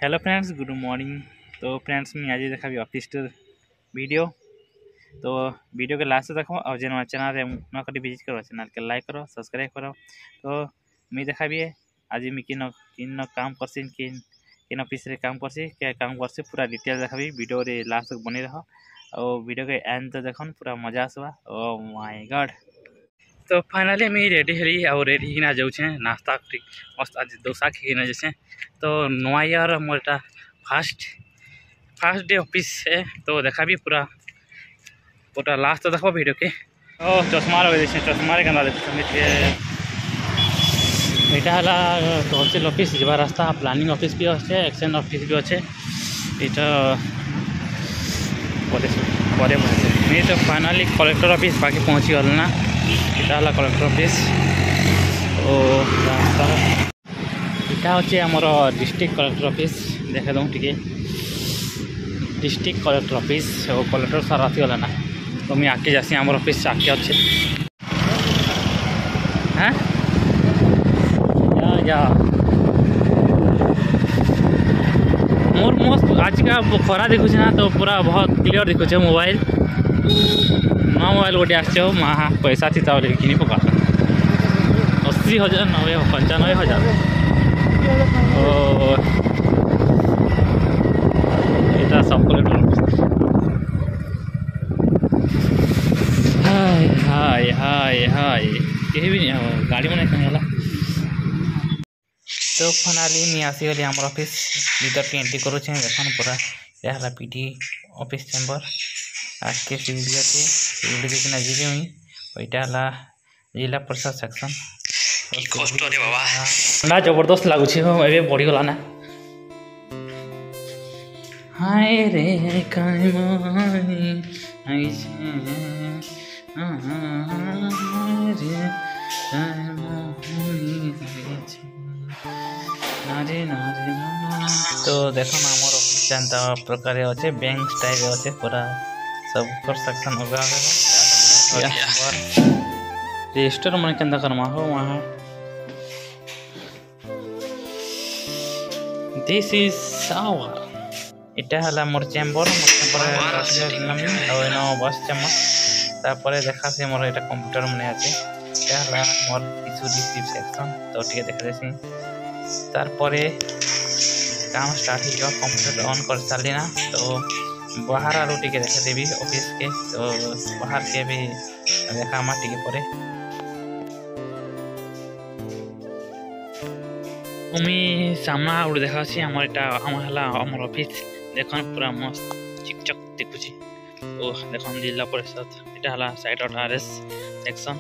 Hello friends, good morning. तो friends मैं आज देखा ऑफिस वीडियो। तो वीडियो के लास्ट देख और जो चैनल न कर विजिट करो, चैनल के लाइक करो, सब्सक्राइब करो। तो मैं देखा आज मैं किन काम करसी किन ऑफिस रे काम करसी क्या काम करसी पूरा डिटेल देखा वीडियो रे लास्ट तक बनी रह और वीडियो के एंड तक देखन पूरा मजा आसवा। Oh my god. तो फाइनली मैं रेडी हरी और रेडी हिना जाऊे नाश्ता करी मस्त आज डोसा खीना जैसे। तो नुआ ईयर मोर फास्ट डे ऑफिस है। तो देखा भी पूरा पूरा लास्ट तो देखो वीडियो के। ओ चश्मा लगे जैसे चश्मा केना देखते यहाँ तहसील ऑफिस जब रास्ता प्लानिंग ऑफिस भी अच्छे, एक्सचेंज ऑफिस भी अच्छे। यहाँ मैं तो फाइनली कलेक्टर ऑफिस बाकी पहुँची गल ना। यहाँ कलेक्टर ऑफिस और यहाँ हूँ आमर डिस्ट्रिक्ट कलेक्टर ऑफिस। देखे दूँ टे डिस्ट्रिक्ट कलेक्टर ऑफिस और कलेक्टर सार आसीगला ना। तो मुझे आगे जासी आम ऑफिस आगे अच्छे। हाँ या मोर मस्त आज का खरा देखुच ना। तो पूरा बहुत क्लियर देखुच मोबाइल ना। मोबाइल गोटे आस माँ पैसा थी बोले कि पका 80,000 90,000 95,000। यहाँ सब कलेक्टर हाय हाय हाय हाय कहीं भी नहीं हो गाड़ी में नहीं। तो फाइनली मैं आसीगली आम ऑफिस भीतर के एंट्री करुचे। देखन पूरा यहाँ पीटी ऑफिस चेम्बर आगे सीढ़ी अच्छे। सीढ़ी देखना जी मुई यहाँ जिला परिषद सेक्शन। ना जबरदस्त लगुच बढ़ीगला ना। हाय रे तो देख ना आम ऑफिस जानता प्रकार अच्छे बैंक स्टाइल अच्छे पूरा सब कर सेक्शन रजिस्टर मन के करमा हो वहाँ। दिस इज आवर इटा हला मोर चेम्बर बस चम्बर देखा से मोर यहाँ कंप्यूटर मन अच्छे। यहाँ मोर किस रिसीव सेक्शन तो टे देखा जाए तार काम स्टार्ट हो कंप्यूटर ऑन कर सारी ना। तो बाहर आलू टे देखा देवी ऑफिस के। तो बाहर के भी देखा टे पर मुई सामना गोटे देखा आमर ऑफिस देखन पूरा मस्त चिकचक देखुची। ओ देखन जिला परिषद यहाँ साइड RS सेक्शन।